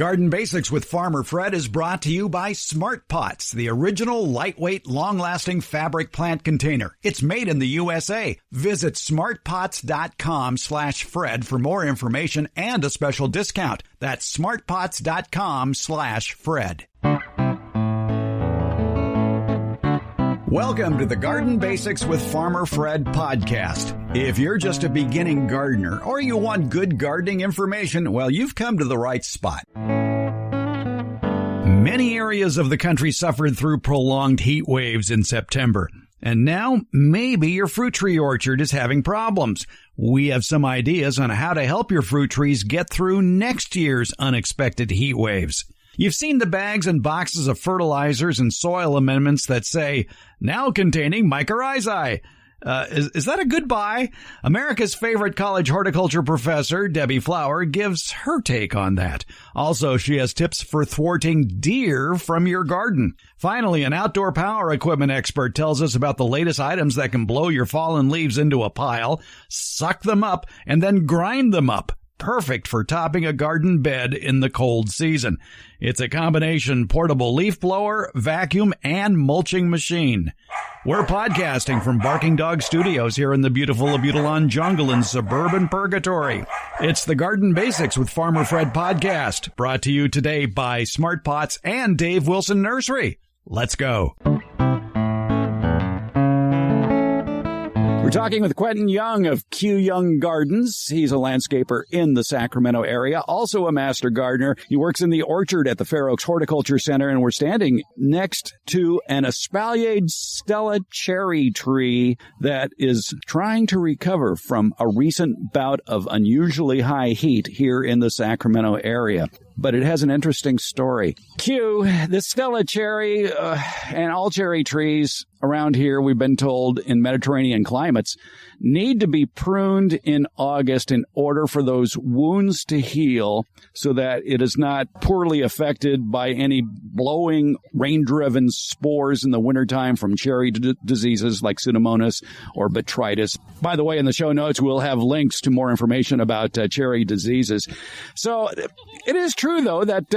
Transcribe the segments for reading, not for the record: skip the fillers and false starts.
Garden Basics with Farmer Fred is brought to you by Smart Pots, the original lightweight, long-lasting fabric plant container. It's made in the USA. Visit smartpots.com/Fred for more information and a special discount. That's smartpots.com/Fred. Welcome to the Garden Basics with Farmer Fred podcast. If you're just a beginning gardener or you want good gardening information, well, you've come to the right spot. Many areas of the country suffered through prolonged heat waves in September. And now maybe your fruit tree orchard is having problems. We have some ideas on how to help your fruit trees get through next year's unexpected heat waves. You've seen the bags and boxes of fertilizers and soil amendments that say, now containing mycorrhizae. Is that a good buy? America's favorite college horticulture professor, Debbie Flower, gives her take on that. Also, she has tips for thwarting deer from your garden. Finally, an outdoor power equipment expert tells us about the latest items that can blow your fallen leaves into a pile, suck them up, and then grind them up. Perfect for topping a garden bed in the cold season. It's a combination portable leaf blower, vacuum, and mulching machine. We're podcasting from Barking Dog Studios here in the beautiful Abutilon jungle in suburban Purgatory. It's the Garden Basics with Farmer Fred podcast, brought to you today by Smart Pots and Dave Wilson Nursery. Let's go. We're talking with Quentyn Young of Q Young Gardens. He's a landscaper in the Sacramento area, also a master gardener. He works in the orchard at the Fair Oaks Horticulture Center, and we're standing next to an espaliered Stella Cherry Tree that is trying to recover from a recent bout of unusually high heat here in the Sacramento area. But it has an interesting story. Q, the Stella Cherry and all cherry trees around here, we've been told, in Mediterranean climates, need to be pruned in August in order for those wounds to heal so that it is not poorly affected by any blowing, rain-driven spores in the wintertime from cherry diseases like Pseudomonas or botrytis. By the way, in the show notes, we'll have links to more information about cherry diseases. So it is true, though, that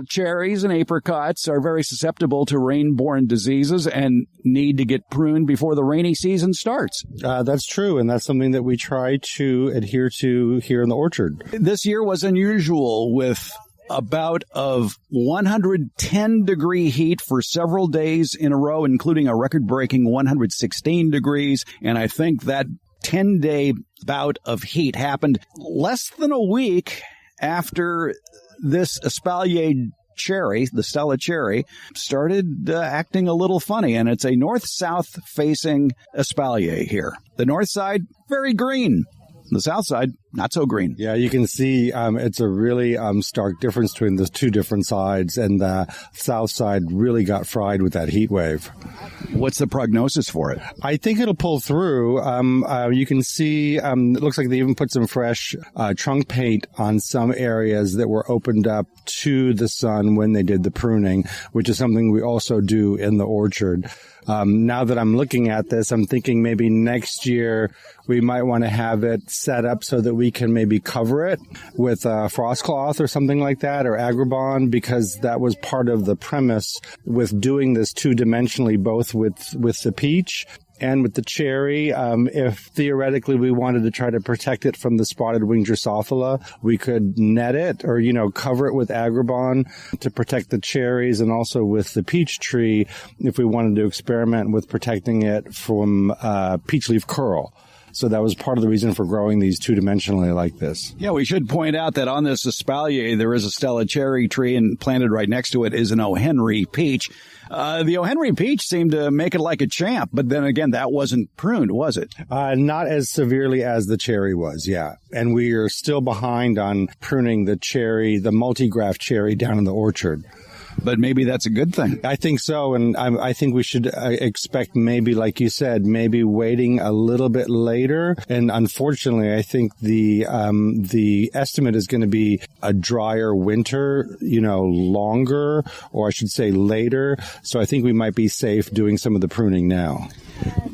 cherries and apricots are very susceptible to rain-borne diseases and need to get pruned before the rainy season starts. That's true, and that's something that we try to adhere to here in the orchard. This year was unusual with a bout of 110-degree heat for several days in a row, including a record-breaking 116 degrees, and I think that 10-day bout of heat happened less than a week after this espaliered cherry, the Stella Cherry, started acting a little funny, and it's a north-south facing espalier here. The north side, very green. The south side, not so green. Yeah, you can see it's a really stark difference between the two different sides, and the south side really got fried with that heat wave. What's the prognosis for it? I think it'll pull through. You can see it looks like they even put some fresh trunk paint on some areas that were opened up to the sun when they did the pruning, which is something we also do in the orchard. Now that I'm looking at this, I'm thinking maybe next year we might want to have it set up so that we can maybe cover it with frost cloth or something like that, or agribond, because that was part of the premise with doing this two-dimensionally, both with the peach and with the cherry. If theoretically we wanted to try to protect it from the spotted winged Drosophila, we could net it or, cover it with agribond to protect the cherries, and also with the peach tree if we wanted to experiment with protecting it from peach leaf curl. So that was part of the reason for growing these two-dimensionally like this. Yeah, we should point out that on this espalier, there is a Stella Cherry Tree, and planted right next to it is an O. Henry peach. The O. Henry peach seemed to make it like a champ, but then again, that wasn't pruned, was it? Not as severely as the cherry was, yeah. And we are still behind on pruning the cherry, the multi-graft cherry down in the orchard. But maybe that's a good thing. I think so, and I think we should expect maybe, like you said, maybe waiting a little bit later. And unfortunately, I think the estimate is going to be a drier winter, longer, or I should say later. So I think we might be safe doing some of the pruning now.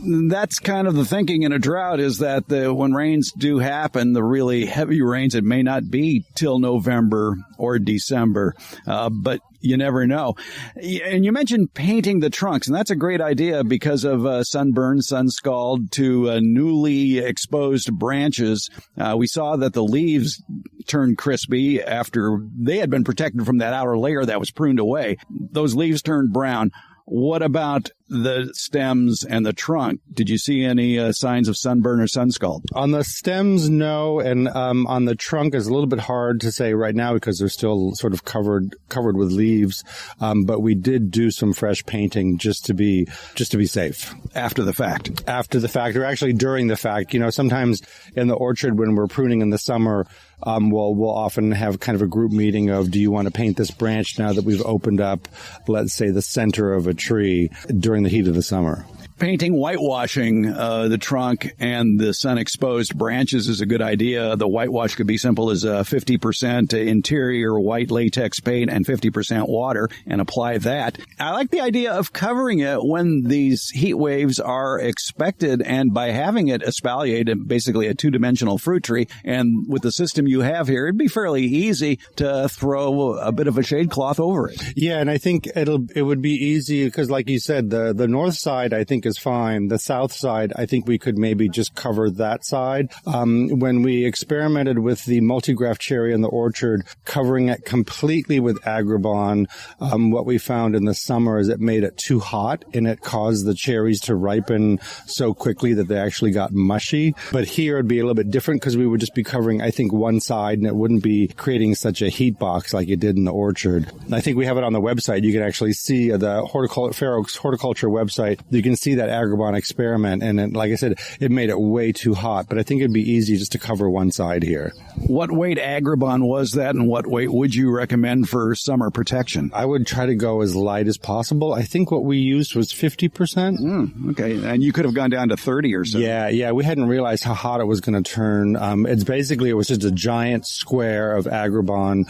That's kind of the thinking in a drought, is that when rains do happen, the really heavy rains, it may not be till November or December, but you never know. And you mentioned painting the trunks, and that's a great idea because of sunburn, sun scald to newly exposed branches. We saw that the leaves turned crispy after they had been protected from that outer layer that was pruned away. Those leaves turned brown. What about the stems and the trunk? Did you see any signs of sunburn or sun scald? On the stems, no. And on the trunk is a little bit hard to say right now because they're still sort of covered with leaves. But we did do some fresh painting just to be safe. After the fact? After the fact, or actually during the fact. You know, sometimes in the orchard when we're pruning in the summer, we'll often have kind of a group meeting of, do you want to paint this branch now that we've opened up, let's say, the center of a tree during the heat of the summer? Painting, whitewashing the trunk and the sun-exposed branches is a good idea. The whitewash could be simple as 50% interior white latex paint and 50% water, and apply that. I like the idea of covering it when these heat waves are expected, and by having it espaliate, basically a two-dimensional fruit tree, and with the system you have here, it'd be fairly easy to throw a bit of a shade cloth over it. Yeah, and I think it would be easy because, like you said, the north side, I think, is fine. The south side, I think we could maybe just cover that side. When we experimented with the multigraph cherry in the orchard, covering it completely with Agribon, what we found in the summer is it made it too hot and it caused the cherries to ripen so quickly that they actually got mushy. But here it'd be a little bit different because we would just be covering, I think, one side, and it wouldn't be creating such a heat box like it did in the orchard. I think we have it on the website. You can actually see the Fair Oaks Horticulture website. You can see that Agribon experiment, and it, like I said, it made it way too hot, but I think it'd be easy just to cover one side here. What weight Agribon was that, and what weight would you recommend for summer protection? I would try to go as light as possible. I think what we used was 50%. Okay, and you could have gone down to 30 or so. Yeah, we hadn't realized how hot it was going to turn. It was just a giant square of Agribon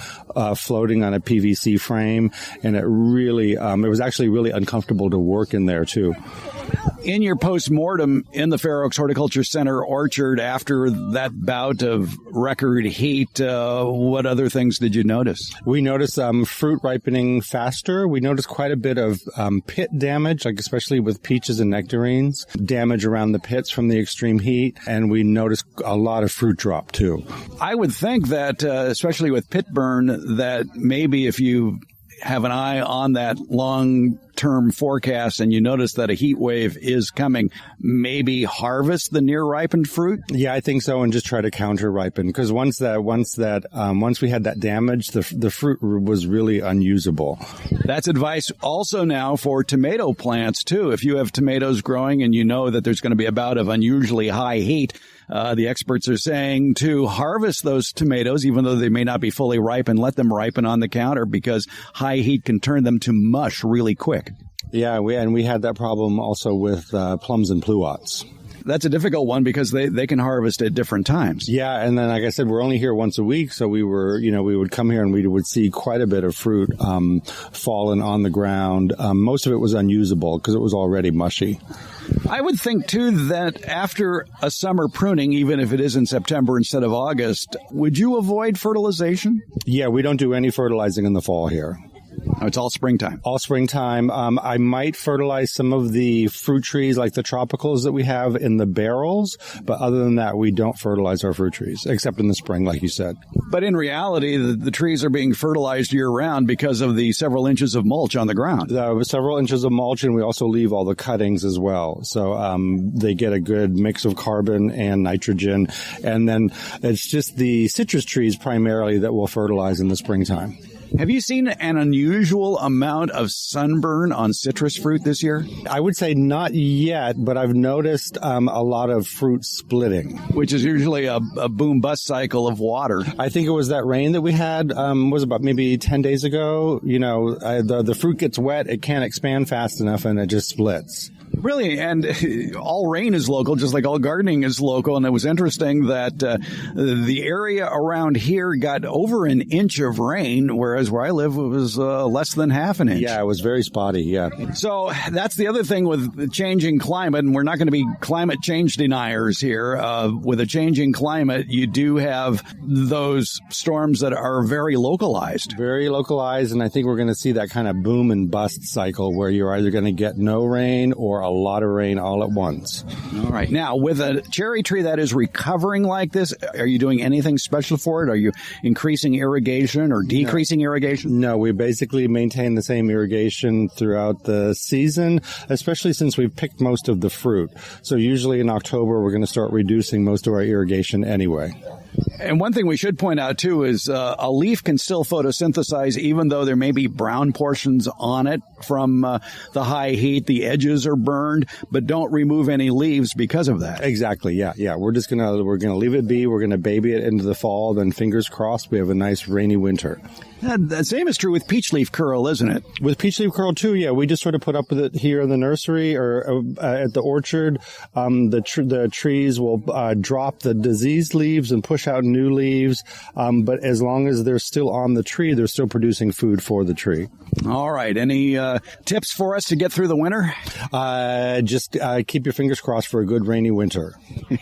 floating on a PVC frame, and it was actually really uncomfortable to work in there too. In your post-mortem in the Fair Oaks Horticulture Center orchard after that bout of record heat, what other things did you notice? We noticed fruit ripening faster. We noticed quite a bit of pit damage, like especially with peaches and nectarines, damage around the pits from the extreme heat, and we noticed a lot of fruit drop too. I would think that, especially with pit burn, that maybe if you have an eye on that long-term forecast and you notice that a heat wave is coming, maybe harvest the near-ripened fruit? Yeah, I think so, and just try to counter-ripen, because once we had that damage, the fruit was really unusable. That's advice also now for tomato plants, too. If you have tomatoes growing and you know that there's going to be a bout of unusually high heat, the experts are saying to harvest those tomatoes, even though they may not be fully ripe, and let them ripen on the counter because high heat can turn them to mush really quick. Yeah, we had that problem also with plums and pluots. That's a difficult one because they can harvest at different times. Yeah, and then, like I said, we're only here once a week, so we would come here and we would see quite a bit of fruit fallen on the ground. Most of it was unusable because it was already mushy. I would think, too, that after a summer pruning, even if it is in September instead of August, would you avoid fertilization? Yeah, we don't do any fertilizing in the fall here. Oh, it's all springtime. All springtime. I might fertilize some of the fruit trees, like the tropicals that we have in the barrels. But other than that, we don't fertilize our fruit trees, except in the spring, like you said. But in reality, the trees are being fertilized year-round because of the several inches of mulch on the ground. Several inches of mulch, and we also leave all the cuttings as well. So they get a good mix of carbon and nitrogen. And then it's just the citrus trees primarily that we'll fertilize in the springtime. Have you seen an unusual amount of sunburn on citrus fruit this year? I would say not yet, but I've noticed a lot of fruit splitting. Which is usually a boom-bust cycle of water. I think it was that rain that we had, was about maybe 10 days ago. You know, the fruit gets wet, it can't expand fast enough, and it just splits. Really, and all rain is local, just like all gardening is local. And it was interesting that the area around here got over an inch of rain, whereas where I live, it was less than half an inch. Yeah, it was very spotty, yeah. So that's the other thing with changing climate, and we're not going to be climate change deniers here. With a changing climate, you do have those storms that are very localized. Very localized, and I think we're going to see that kind of boom and bust cycle where you're either going to get no rain or a lot of rain all at once. All right. Now, with a cherry tree that is recovering like this, are you doing anything special for it? Are you increasing irrigation or decreasing irrigation? No, we basically maintain the same irrigation throughout the season, especially since we've picked most of the fruit. So usually in October, we're going to start reducing most of our irrigation anyway. And one thing we should point out, too, is a leaf can still photosynthesize even though there may be brown portions on it from the high heat. The edges are burned, but don't remove any leaves because of that. Exactly. Yeah. We're going to leave it be. We're going to baby it into the fall. Then fingers crossed, we have a nice rainy winter. The same is true with peach leaf curl, isn't it? With peach leaf curl, too, yeah. We just sort of put up with it here in the nursery or at the orchard. The trees will drop the diseased leaves and push out new leaves. But as long as they're still on the tree, they're still producing food for the tree. All right. Any tips for us to get through the winter? Just keep your fingers crossed for a good rainy winter.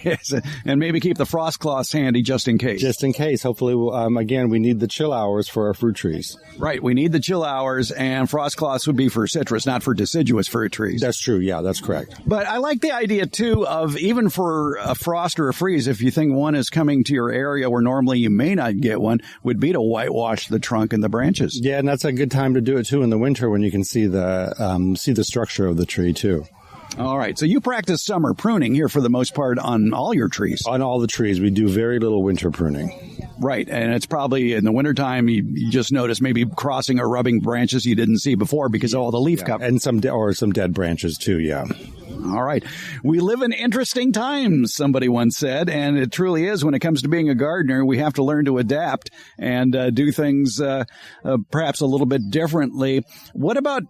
Yes, and maybe keep the frost cloths handy just in case. Just in case. Hopefully, again, we need the chill hours for our fruit trees. Right. We need the chill hours, and frost cloths would be for citrus, not for deciduous fruit trees. That's true. Yeah, that's correct. But I like the idea, too, of even for a frost or a freeze, if you think one is coming to your area where normally you may not get one, would be to whitewash the trunk and the branches. Yeah, and that's a good time to do it, too, in the winter when you can see the structure of the tree, too. All right. So you practice summer pruning here for the most part on all your trees. On all the trees. We do very little winter pruning. Right. And it's probably in the wintertime, you just notice maybe crossing or rubbing branches you didn't see before because of all the leaf cover. And some dead branches, too, yeah. All right. We live in interesting times, somebody once said, and it truly is. When it comes to being a gardener, we have to learn to adapt and do things perhaps a little bit differently. What about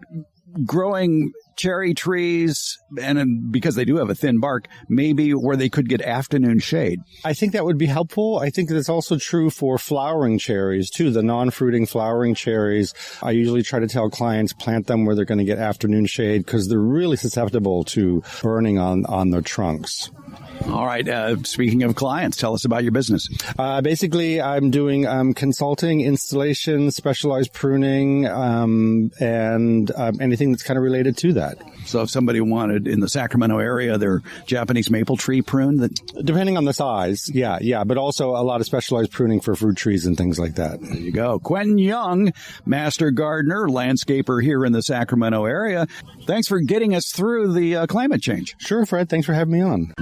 growing cherry trees, and because they do have a thin bark, maybe where they could get afternoon shade? I think that would be helpful. I think that's also true for flowering cherries, too. The non-fruiting flowering cherries, I usually try to tell clients plant them where they're going to get afternoon shade because they're really susceptible to burning on their trunks. All right. Speaking of clients, tell us about your business. Basically, I'm doing consulting, installation, specialized pruning, and anything that's kind of related to that. So if somebody wanted in the Sacramento area their Japanese maple tree pruned? Depending on the size, yeah. But also a lot of specialized pruning for fruit trees and things like that. There you go. Quentyn Young, master gardener, landscaper here in the Sacramento area. Thanks for getting us through the climate change. Sure, Fred. Thanks for having me on.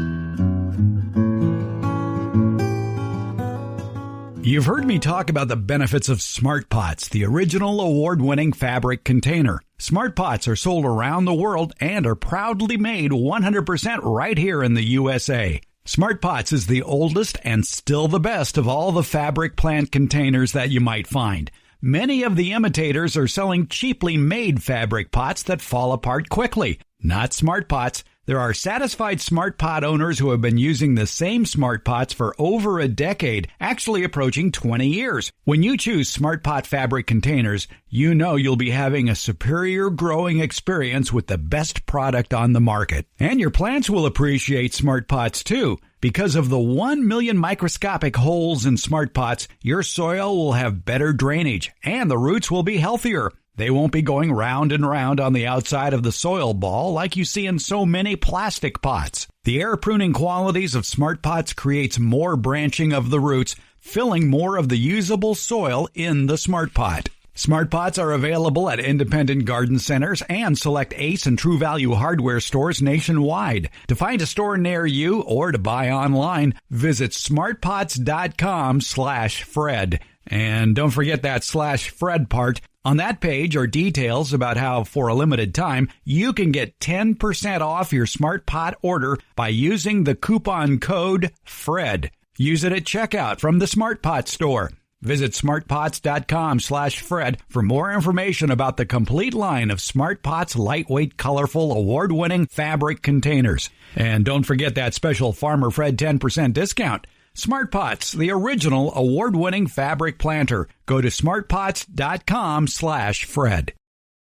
You've heard me talk about the benefits of Smart Pots, the original award-winning fabric container. Smart Pots are sold around the world and are proudly made 100% right here in the USA. Smart Pots is the oldest and still the best of all the fabric plant containers that you might find. Many of the imitators are selling cheaply made fabric pots that fall apart quickly. Not Smart Pots. There are satisfied Smart Pot owners who have been using the same Smart Pots for over a decade, actually approaching 20 years. When you choose Smart Pot fabric containers, you know you'll be having a superior growing experience with the best product on the market. And your plants will appreciate Smart Pots too. Because of the 1 million microscopic holes in Smart Pots, your soil will have better drainage and the roots will be healthier. They won't be going round and round on the outside of the soil ball like you see in so many plastic pots. The air pruning qualities of Smart Pots creates more branching of the roots, filling more of the usable soil in the Smart Pot. Smart Pots are available at independent garden centers and select Ace and True Value hardware stores nationwide. To find a store near you or to buy online, visit smartpots.com/Fred. And don't forget that /Fred part. On that page are details about how, for a limited time, you can get 10% off your Smart Pot order by using the coupon code FRED. Use it at checkout from the Smart Pot store. Visit smartpots.com/Fred for more information about the complete line of Smart Pots lightweight, colorful, award-winning fabric containers. And don't forget that special Farmer Fred 10% discount. Smart Pots, the original award-winning fabric planter. Go to smartpots.com/Fred.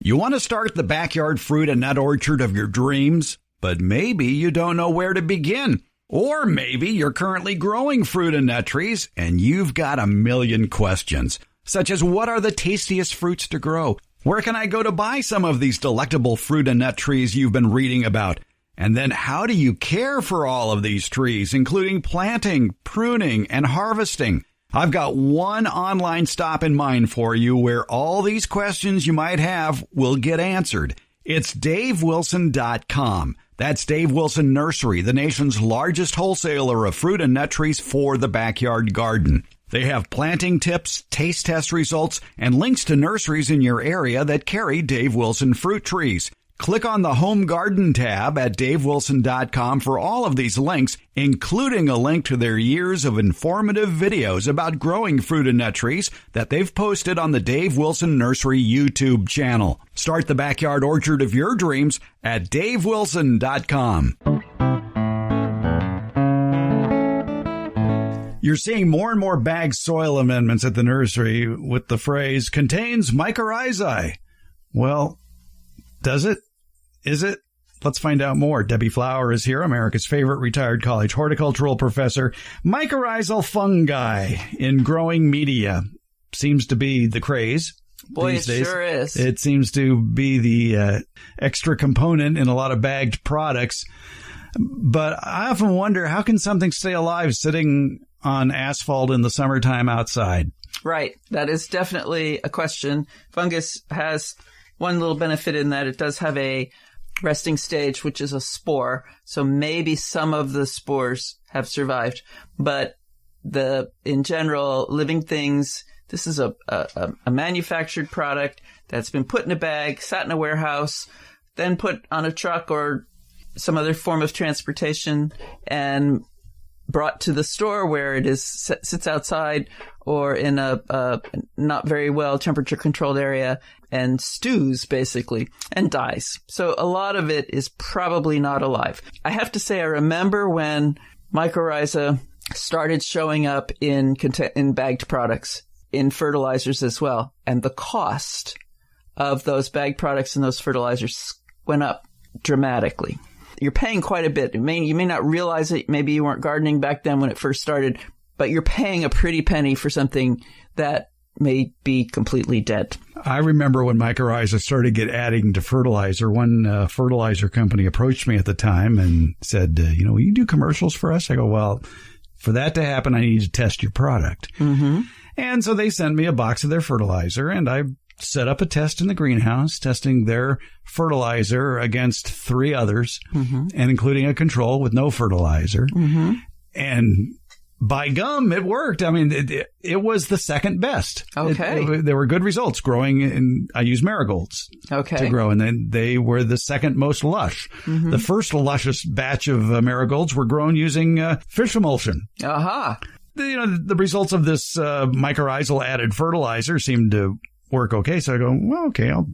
You want to start the backyard fruit and nut orchard of your dreams, but maybe you don't know where to begin. Or maybe you're currently growing fruit and nut trees and you've got a million questions, such as what are the tastiest fruits to grow? Where can I go to buy some of these delectable fruit and nut trees you've been reading about? And then how do you care for all of these trees, including planting, pruning, and harvesting? I've got one online stop in mind for you where all these questions you might have will get answered. It's DaveWilson.com. That's Dave Wilson Nursery, the nation's largest wholesaler of fruit and nut trees for the backyard garden. They have planting tips, taste test results, and links to nurseries in your area that carry Dave Wilson fruit trees. Click on the Home Garden tab at DaveWilson.com for all of these links, including a link to their years of informative videos about growing fruit and nut trees that they've posted on the Dave Wilson Nursery YouTube channel. Start the backyard orchard of your dreams at DaveWilson.com. You're seeing more and more bagged soil amendments at the nursery with the phrase, contains mycorrhizae. Well, does it? Is it? Let's find out more. Debbie Flower is here, America's favorite retired college horticultural professor. Mycorrhizal fungi in growing media seems to be the craze. Boy, these it days. sure is. It seems to be the extra component in a lot of bagged products. But I often wonder, how can something stay alive sitting on asphalt in the summertime outside? Right. That is definitely a question. Fungus has one little benefit in that it does have a resting stage, which is a spore. So maybe some of the spores have survived. But in general, living things, this is a manufactured product that's been put in a bag, sat in a warehouse, then put on a truck or some other form of transportation and brought to the store where it is sits outside or in a not very well temperature controlled area and stews basically and dies. So a lot of it is probably not alive. I have to say I remember when mycorrhizae started showing up in bagged products, in fertilizers as well, and the cost of those bagged products and those fertilizers went up dramatically. You're paying quite a bit. You may not realize it. Maybe you weren't gardening back then when it first started, but you're paying a pretty penny for something that may be completely dead. I remember when mycorrhizae started adding to fertilizer. One fertilizer company approached me at the time and said, will you do commercials for us? I go, well, for that to happen, I need to test your product. Mm-hmm. And so they sent me a box of their fertilizer, and I set up a test in the greenhouse, testing their fertilizer against 3 others, mm-hmm. and including a control with no fertilizer. Mm-hmm. And by gum, it worked. I mean, it was the second best. Okay. There were good results growing, and I used marigolds to grow, and then they were the second most lush. Mm-hmm. The first luscious batch of marigolds were grown using fish emulsion. Aha. The results of this mycorrhizal added fertilizer seemed to work okay. So I go, well, okay, I'll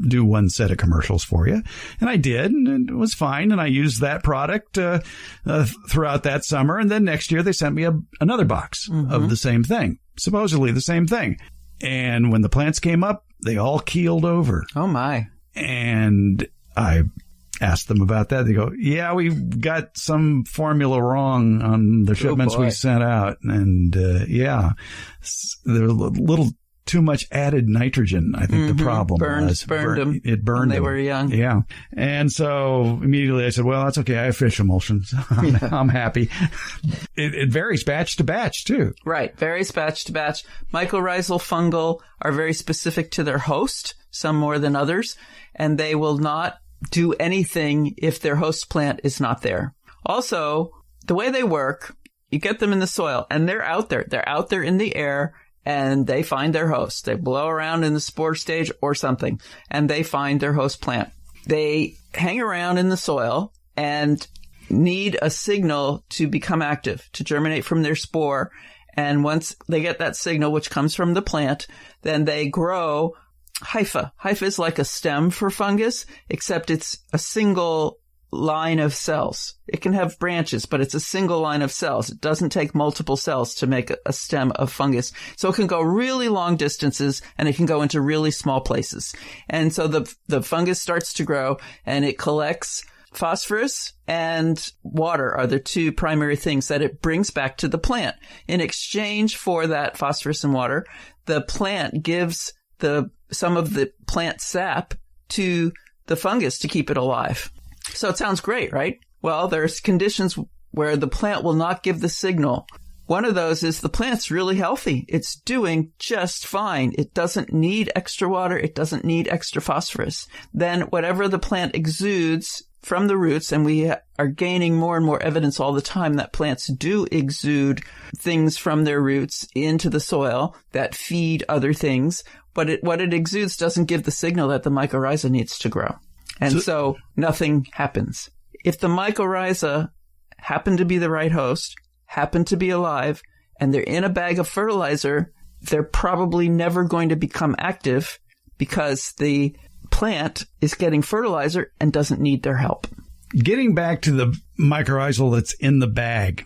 do one set of commercials for you. And I did, and it was fine. And I used that product throughout that summer. And then next year they sent me another box mm-hmm. of the same thing, supposedly the same thing. And when the plants came up, they all keeled over. Oh, my. And I asked them about that. They go, yeah, we got some formula wrong on the shipments we sent out. And yeah, there was a little too much added nitrogen. I think the problem was. Burned them. It burned when they them. were young. Yeah. And so immediately I said, well, that's okay. I have fish emulsions. I'm happy. It varies batch to batch too. Right. Varies batch to batch. Mycorrhizal fungal are very specific to their host, some more than others, and they will not do anything if their host plant is not there. Also, the way they work, you get them in the soil and they're out there. They're out there in the air and they find their host. They blow around in the spore stage or something and they find their host plant. They hang around in the soil and need a signal to become active, to germinate from their spore And once they get that signal, which comes from the plant, then they grow hypha. Hypha is like a stem for fungus, except it's a single line of cells. It can have branches, but it's a single line of cells. It doesn't take multiple cells to make a stem of fungus. So it can go really long distances, and it can go into really small places. And so the fungus starts to grow, and it collects phosphorus and water are the two primary things that it brings back to the plant. In exchange for that phosphorus and water, the plant gives some of the plant sap to the fungus to keep it alive. So it sounds great, right? Well, there's conditions where the plant will not give the signal. One of those is the plant's really healthy. It's doing just fine. It doesn't need extra water. It doesn't need extra phosphorus. Then whatever the plant exudes from the roots, and we are gaining more and more evidence all the time that plants do exude things from their roots into the soil that feed other things, but what it exudes doesn't give the signal that the mycorrhiza needs to grow. And so nothing happens. If the mycorrhiza happen to be the right host, happen to be alive, and they're in a bag of fertilizer, they're probably never going to become active because the plant is getting fertilizer and doesn't need their help. Getting back to the mycorrhizal that's in the bag,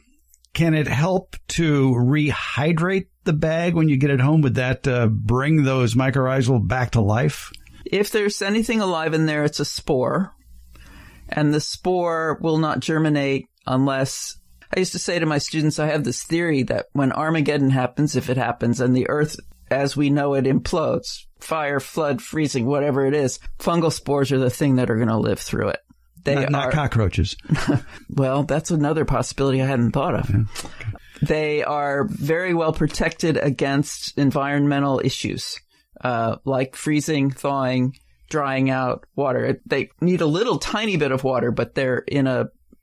can it help to rehydrate the bag when you get it home? Would that bring those mycorrhizal back to life? If there's anything alive in there, it's a spore. And the spore will not germinate unless... I used to say to my students, I have this theory that when Armageddon happens, if it happens, and the earth as we know it implodes, fire, flood, freezing, whatever it is, fungal spores are the thing that are going to live through it. Not cockroaches. Well, that's another possibility I hadn't thought of. Yeah. Okay. They are very well protected against environmental issues, like freezing, thawing, drying out, water. They need a little tiny bit of water, but they're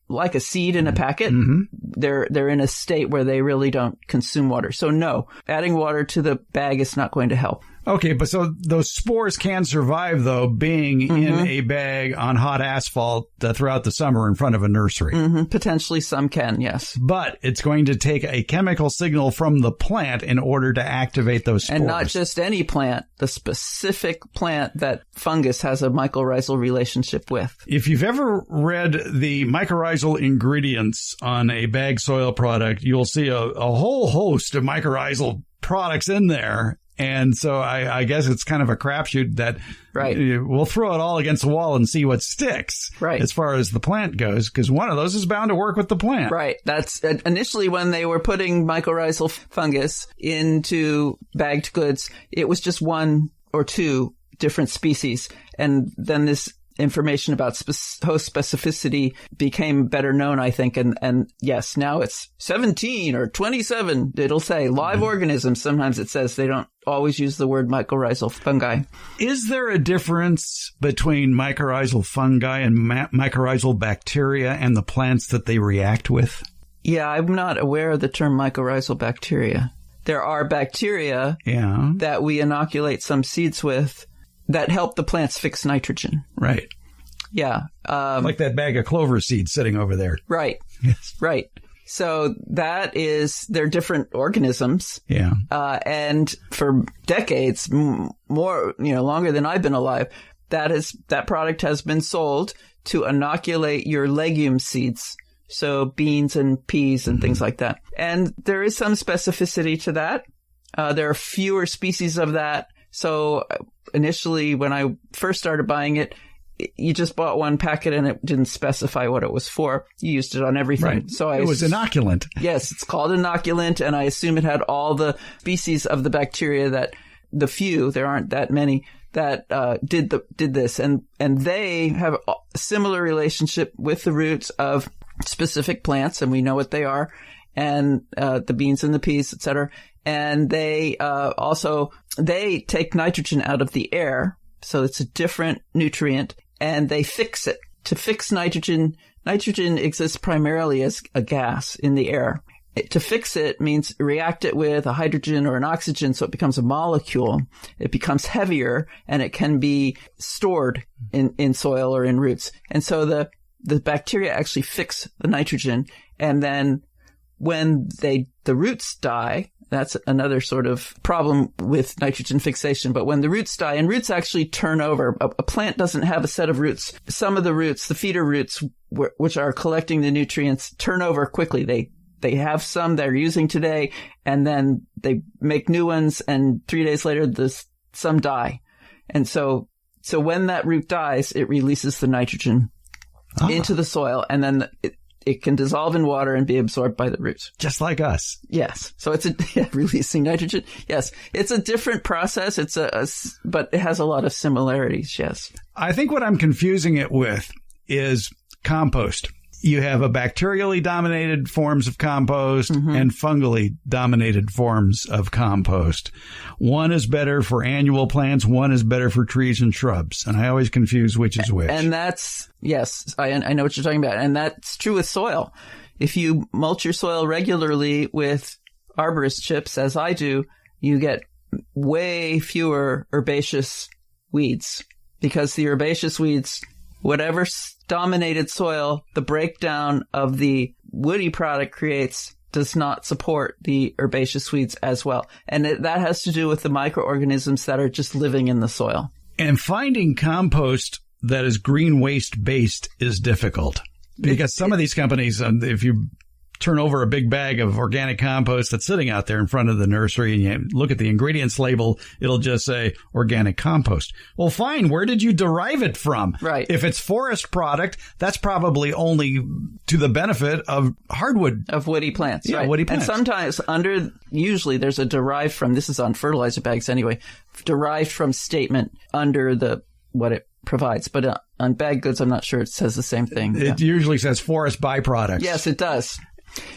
like a seed in a packet. Mm-hmm. They're in a state where they really don't consume water. So no, adding water to the bag is not going to help. Okay, but so those spores can survive, though, being in a bag on hot asphalt throughout the summer in front of a nursery. Mm-hmm. Potentially some can, yes. But it's going to take a chemical signal from the plant in order to activate those spores. And not just any plant, the specific plant that fungus has a mycorrhizal relationship with. If you've ever read the mycorrhizal ingredients on a bag soil product, you'll see a whole host of mycorrhizal products in there. And so I guess it's kind of a crapshoot that we'll throw it all against the wall and see what sticks as far as the plant goes, because one of those is bound to work with the plant. Right. That's initially when they were putting mycorrhizal fungus into bagged goods, it was just one or two different species. And then this information about host specificity became better known, I think. And yes, now it's 17 or 27. It'll say live organisms. Sometimes it says they don't always use the word mycorrhizal fungi. Is there a difference between mycorrhizal fungi and mycorrhizal bacteria and the plants that they react with? Yeah, I'm not aware of the term mycorrhizal bacteria. There are bacteria that we inoculate some seeds with that help the plants fix nitrogen. Right. Yeah. Like that bag of clover seeds sitting over there. Right. Yes. Right. So they're different organisms. Yeah. And for decades, more, longer than I've been alive, that product has been sold to inoculate your legume seeds. So beans and peas and things like that. And there is some specificity to that. There are fewer species of that. So initially, when I first started buying it, you just bought one packet and it didn't specify what it was for. You used it on everything. Right. So it was inoculant. Yes, it's called inoculant, and I assume it had all the species of the bacteria that there aren't that many, that did this. And they have a similar relationship with the roots of specific plants, and we know what they are, and the beans and the peas, etc. And they they take nitrogen out of the air, so it's a different nutrient, and they fix it. To fix nitrogen exists primarily as a gas in the air. To fix it means react it with a hydrogen or an oxygen so it becomes a molecule. It becomes heavier, and it can be stored in soil or in roots. And so the bacteria actually fix the nitrogen, and then when the roots die, that's another sort of problem with nitrogen fixation. But when the roots die, and roots actually turn over, a plant doesn't have a set of roots. Some of the roots, the feeder roots, which are collecting the nutrients, turn over quickly. They have some they're using today, and then they make new ones, and 3 days later, some die. And so when that root dies, it releases the nitrogen into the soil, and then it can dissolve in water and be absorbed by the roots. Just like us. Yes. So it's releasing nitrogen. Yes. It's a different process. But it has a lot of similarities. Yes. I think what I'm confusing it with is compost. You have a bacterially dominated forms of compost and fungally dominated forms of compost. One is better for annual plants. One is better for trees and shrubs. And I always confuse which is which. And yes, I know what you're talking about. And that's true with soil. If you mulch your soil regularly with arborist chips, as I do, you get way fewer herbaceous weeds, because the herbaceous weeds, whatever dominated soil the breakdown of the woody product creates, does not support the herbaceous weeds as well. And that has to do with the microorganisms that are just living in the soil. And finding compost that is green waste based is difficult, because some of these companies, if you turn over a big bag of organic compost that's sitting out there in front of the nursery and you look at the ingredients label, it'll just say organic compost. Well, fine. Where did you derive it from? Right. If it's forest product, that's probably only to the benefit of hardwood. Of woody plants. Yeah, right. woody plants. And sometimes usually there's a derived from, this is on fertilizer bags anyway, derived from statement under what it provides. But on bag goods, I'm not sure it says the same thing. It usually says forest byproducts. Yes, it does.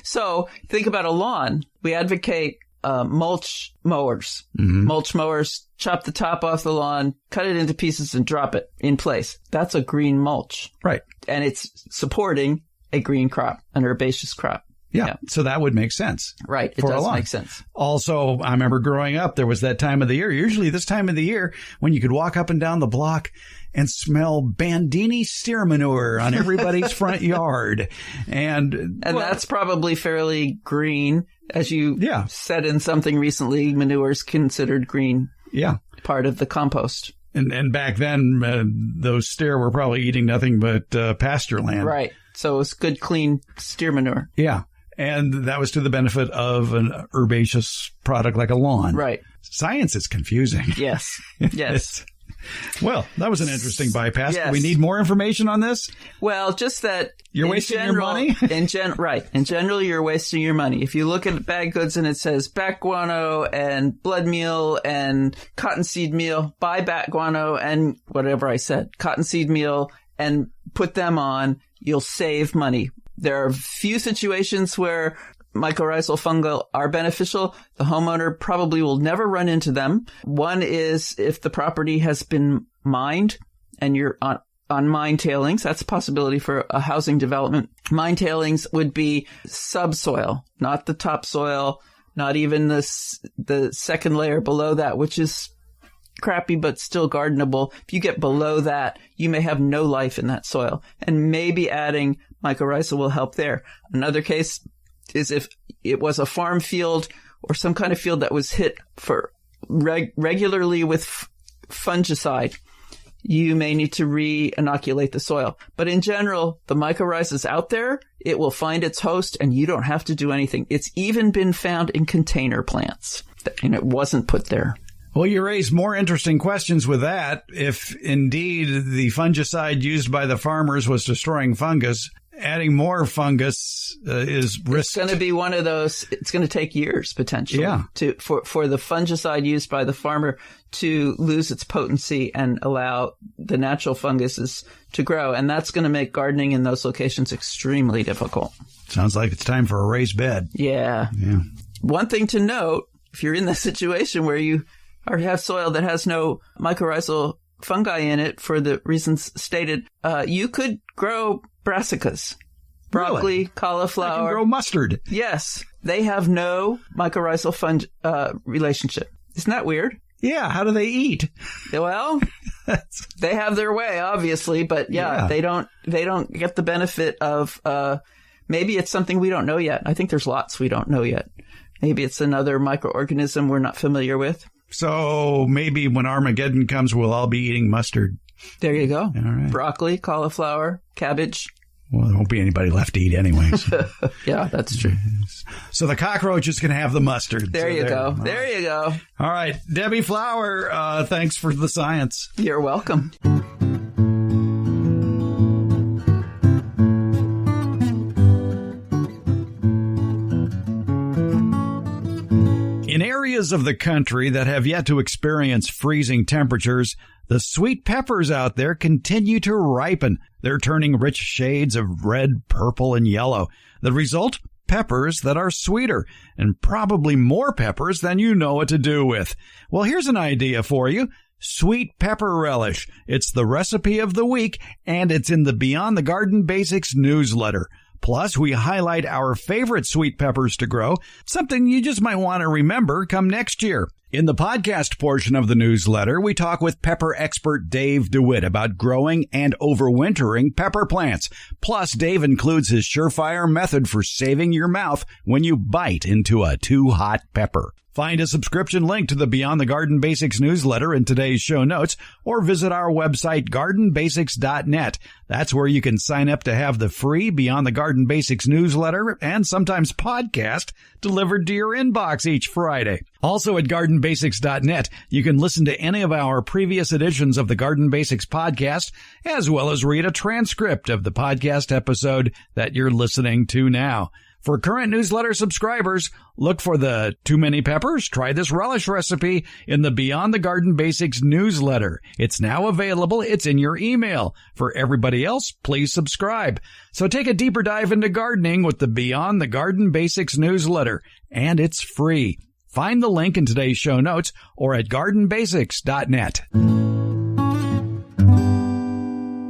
So think about a lawn. We advocate mulch mowers. Mulch mowers, chop the top off the lawn, cut it into pieces and drop it in place. That's a green mulch. Right. And it's supporting a green crop, an herbaceous crop. Yeah. So that would make sense. Right. It does make sense. Also, I remember growing up, there was that time of the year, usually this time of the year, when you could walk up and down the block and smell Bandini steer manure on everybody's front yard. And that's probably fairly green. As you said in something recently, manure is considered green. Yeah. Part of the compost. And back then, those steer were probably eating nothing but pasture land. Right. So it's good, clean steer manure. Yeah. And that was to the benefit of an herbaceous product like a lawn. Right. Science is confusing. Yes. Yes. Well, that was an interesting bypass. Yes. Do we need more information on this? Well, just that you're wasting your money? Right. In general, you're wasting your money. If you look at bag goods and it says bat guano and blood meal and cottonseed meal, buy bat guano and whatever I said, cottonseed meal, and put them on, you'll save money. There are few situations where mycorrhizal fungi are beneficial. The homeowner probably will never run into them. One is if the property has been mined and you're on mine tailings. That's a possibility for a housing development. Mine tailings would be subsoil, not the topsoil, not even the second layer below that, which is crappy but still gardenable. If you get below that, you may have no life in that soil, and maybe adding mycorrhiza will help there. Another case is if it was a farm field or some kind of field that was hit for regularly with fungicide, you may need to re-inoculate the soil. But in general, the mycorrhiza is out there. It will find its host, and you don't have to do anything. It's even been found in container plants, and it wasn't put there. Well, you raise more interesting questions with that. If indeed the fungicide used by the farmers was destroying fungus, adding more fungus is risk. It's going to be one of those. It's going to take years potentially for the fungicide used by the farmer to lose its potency and allow the natural funguses to grow. And that's going to make gardening in those locations extremely difficult. Sounds like it's time for a raised bed. Yeah. One thing to note, if you're in the situation where you have soil that has no mycorrhizal fungi in it for the reasons stated, you could grow brassicas, broccoli, really? cauliflower. I can grow mustard. Yes. They have no mycorrhizal relationship. Isn't that weird? Yeah. How do they eat? Well, they have their way, obviously, but they don't get the benefit of maybe it's something we don't know yet. I think there's lots we don't know yet. Maybe it's another microorganism we're not familiar with. So maybe when Armageddon comes, we'll all be eating mustard. There you go. All right. Broccoli, cauliflower, cabbage. Well, there won't be anybody left to eat anyways. Yeah, that's true. So the cockroaches can have the mustard. There you go. There you go. All right. Debbie Flower, thanks for the science. You're welcome. In areas of the country that have yet to experience freezing temperatures, the sweet peppers out there continue to ripen. They're turning rich shades of red, purple, and yellow. The result? Peppers that are sweeter, and probably more peppers than you know what to do with. Well, here's an idea for you. Sweet pepper relish. It's the recipe of the week, and it's in the Beyond the Garden Basics newsletter. Plus, we highlight our favorite sweet peppers to grow, something you just might want to remember come next year. In the podcast portion of the newsletter, we talk with pepper expert Dave DeWitt about growing and overwintering pepper plants. Plus, Dave includes his surefire method for saving your mouth when you bite into a too hot pepper. Find a subscription link to the Beyond the Garden Basics newsletter in today's show notes, or visit our website, gardenbasics.net. That's where you can sign up to have the free Beyond the Garden Basics newsletter and sometimes podcast delivered to your inbox each Friday. Also at gardenbasics.net, you can listen to any of our previous editions of the Garden Basics podcast, as well as read a transcript of the podcast episode that you're listening to now. For current newsletter subscribers, look for the Too Many Peppers, Try This Relish recipe in the Beyond the Garden Basics newsletter. It's now available. It's in your email. For everybody else, please subscribe. So take a deeper dive into gardening with the Beyond the Garden Basics newsletter. And it's free. Find the link in today's show notes or at gardenbasics.net.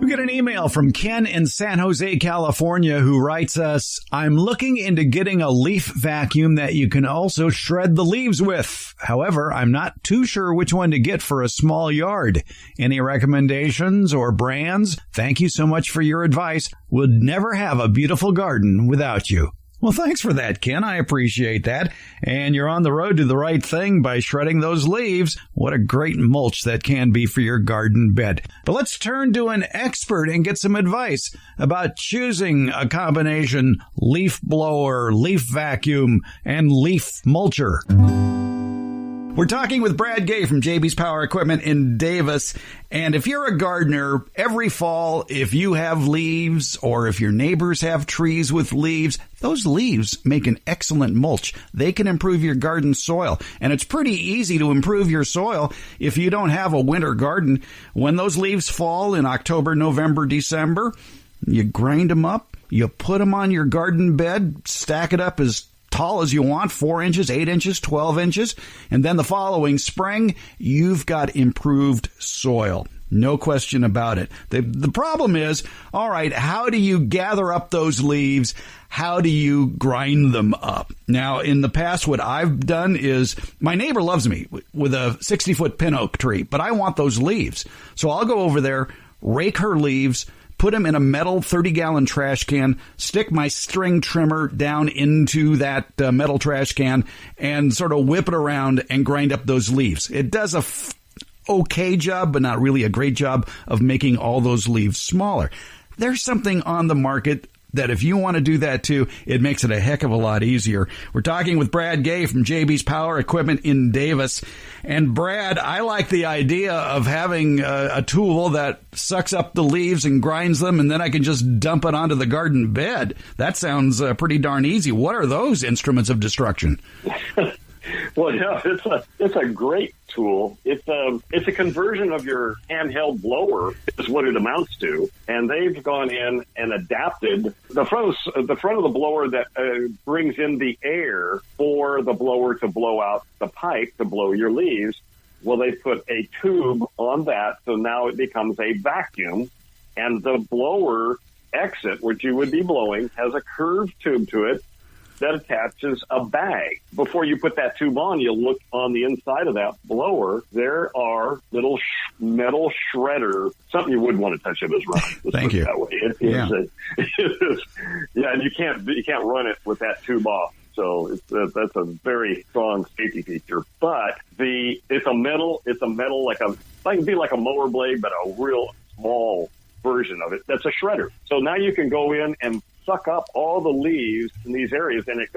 We get an email from Ken in San Jose, California, who writes us, I'm looking into getting a leaf vacuum that you can also shred the leaves with. However, I'm not too sure which one to get for a small yard. Any recommendations or brands? Thank you so much for your advice. Would never have a beautiful garden without you. Well, thanks for that, Ken. I appreciate that. And you're on the road to the right thing by shredding those leaves. What a great mulch that can be for your garden bed. But let's turn to an expert and get some advice about choosing a combination leaf blower, leaf vacuum, and leaf mulcher. We're talking with Brad Gay from JB's Power Equipment in Davis. And if you're a gardener, every fall, if you have leaves or if your neighbors have trees with leaves, those leaves make an excellent mulch. They can improve your garden soil. And it's pretty easy to improve your soil if you don't have a winter garden. When those leaves fall in October, November, December, you grind them up, you put them on your garden bed, stack it up as tall as you want, 4 inches, 8 inches, 12 inches. And then the following spring, you've got improved soil. No question about it. The problem is, all right, how do you gather up those leaves? How do you grind them up? Now, in the past, what I've done is, my neighbor loves me with a 60-foot pin oak tree, but I want those leaves. So I'll go over there, rake her leaves, put them in a metal 30-gallon trash can, stick my string trimmer down into that metal trash can, and sort of whip it around and grind up those leaves. It does a okay job, but not really a great job of making all those leaves smaller. There's something on the market that if you want to do that too, it makes it a heck of a lot easier. We're talking with Brad Gay from JB's Power Equipment in Davis. And Brad, I like the idea of having a tool that sucks up the leaves and grinds them, and then I can just dump it onto the garden bed. That sounds pretty darn easy. What are those instruments of destruction? Well, yeah, it's a great tool. It's a conversion of your handheld blower is what it amounts to, and they've gone in and adapted the front of the blower that brings in the air for the blower to blow out the pipe to blow your leaves. Well, they put a tube on that, so now it becomes a vacuum, and the blower exit, which you would be blowing, has a curved tube to it. that attaches a bag. Before you put that tube on, you'll look on the inside of that blower. There are little metal shredder, something you wouldn't want to touch if it was running. Thank you. That way. It is, and you can't run it with that tube off. So that's a very strong safety feature. But it's a metal like it can be like a mower blade, but a real small version of it. That's a shredder. So now you can go in and suck up all the leaves in these areas, and it's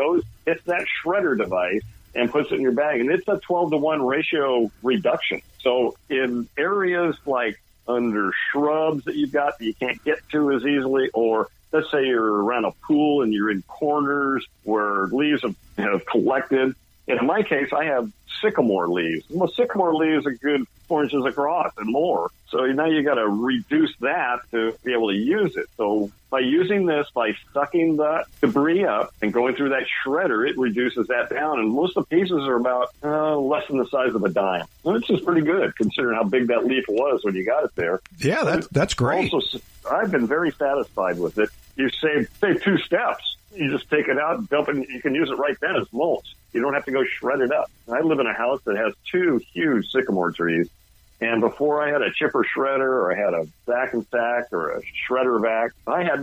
that shredder device and puts it in your bag. And it's a 12-to-1 ratio reduction. So in areas like under shrubs that you've got that you can't get to as easily, or let's say you're around a pool and you're in corners where leaves have collected. And in my case, I have sycamore leaves. Well, sycamore leaves are good 4 inches across and more. So now you got to reduce that to be able to use it. So by using this, by sucking the debris up and going through that shredder, it reduces that down. And most of the pieces are about less than the size of a dime. Which is pretty good considering how big that leaf was when you got it there. Yeah, that's great. Also, I've been very satisfied with it. You save 2 steps. You just take it out, dump it, and you can use it right then as mulch. You don't have to go shred it up. I live in a house that has 2 huge sycamore trees. And before I had a chipper shredder or I had a vac and sack or a shredder vac, I had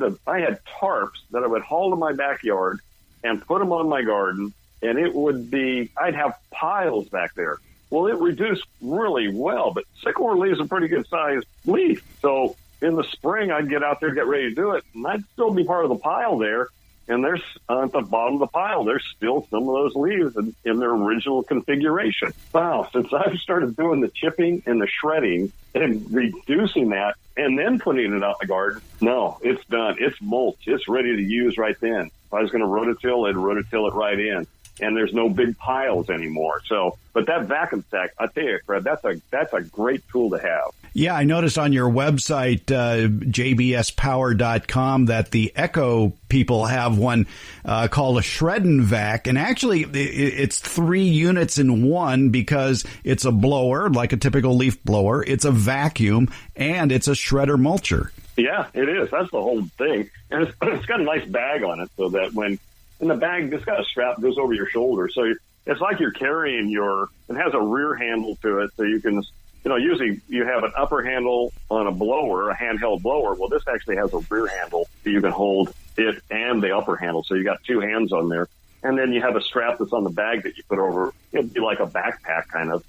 tarps that I would haul to my backyard and put them on my garden. And I'd have piles back there. Well, it reduced really well, but sycamore leaves a pretty good sized leaf. So in the spring, I'd get out there, get ready to do it, and I'd still be part of the pile there. And there's at the bottom of the pile, there's still some of those leaves in their original configuration. Wow, since I've started doing the chipping and the shredding and reducing that and then putting it out in the garden, no, it's done. It's mulch. It's ready to use right then. If I was going to rototill, I'd rototill it right in. And there's no big piles anymore. So, but that vacuum sack, I tell you, Fred, that's a great tool to have. Yeah, I noticed on your website, jbspower.com, that the Echo people have one called a Shred-n' Vac. And actually, it's 3 units in one because it's a blower, like a typical leaf blower. It's a vacuum, and it's a shredder mulcher. Yeah, it is. That's the whole thing. And it's got a nice bag on it so that when in the bag, it's got a strap that goes over your shoulder. So it's like you're carrying it has a rear handle to it. So you can, usually you have an upper handle on a blower, a handheld blower. Well, this actually has a rear handle so you can hold it and the upper handle. So you got 2 hands on there. And then you have a strap that's on the bag that you put over. It'd be like a backpack kind of,